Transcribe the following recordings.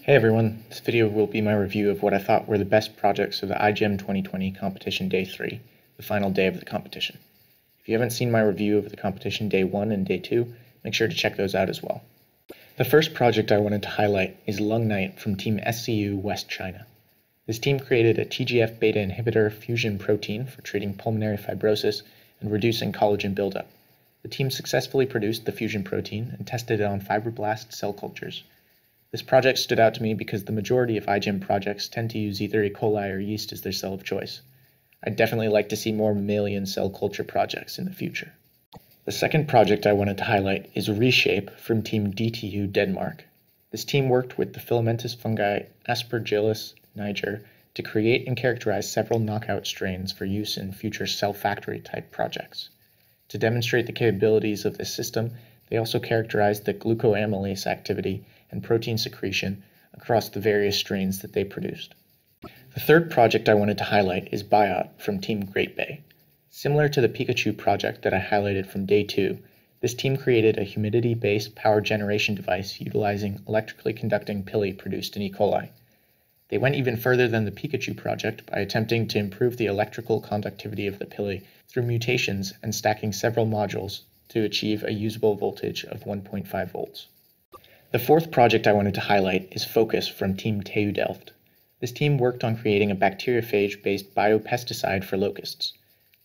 Hey everyone, this video will be my review of what I thought were the best projects of the iGEM 2020 competition day 3, the final day of the competition. If you haven't seen my review of the competition day 1 and day 2, make sure to check those out as well. The first project I wanted to highlight is Lung Night from Team SCU-WestChina. This team created a TGF-beta inhibitor fusion protein for treating pulmonary fibrosis and reducing collagen buildup. The team successfully produced the fusion protein and tested it on fibroblast cell cultures. This project stood out to me because the majority of iGEM projects tend to use either E. coli or yeast as their cell of choice. I'd definitely like to see more mammalian cell culture projects in the future. The second project I wanted to highlight is Reshape from Team DTU Denmark. This team worked with the filamentous fungi Aspergillus niger to create and characterize several knockout strains for use in future cell factory type projects. To demonstrate the capabilities of this system, they also characterized the glucoamylase activity and protein secretion across the various strains that they produced. The third project I wanted to highlight is Biot from Team GreatBay. Similar to the Pikachu project that I highlighted from day 2, this team created a humidity-based power generation device utilizing electrically conducting pili produced in E. coli. They went even further than the Pikachu project by attempting to improve the electrical conductivity of the pili through mutations and stacking several modules to achieve a usable voltage of 1.5 volts. The fourth project I wanted to highlight is Phocus from Team Tayu-Delft. This team worked on creating a bacteriophage-based biopesticide for locusts.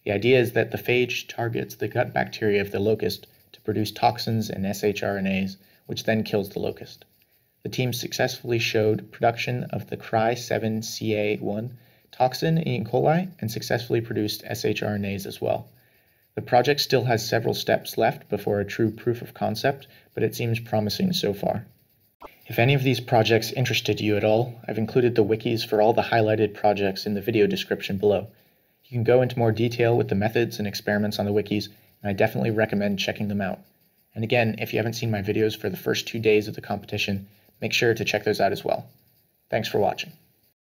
The idea is that the phage targets the gut bacteria of the locust to produce toxins and shRNAs, which then kills the locust. The team successfully showed production of the Cry7CA1 toxin in E. coli and successfully produced shRNAs as well. The project still has several steps left before a true proof of concept, but it seems promising so far. If any of these projects interested you at all, I've included the wikis for all the highlighted projects in the video description below. You can go into more detail with the methods and experiments on the wikis, and I definitely recommend checking them out. And again, if you haven't seen my videos for the first 2 days of the competition, make sure to check those out as well. Thanks for watching.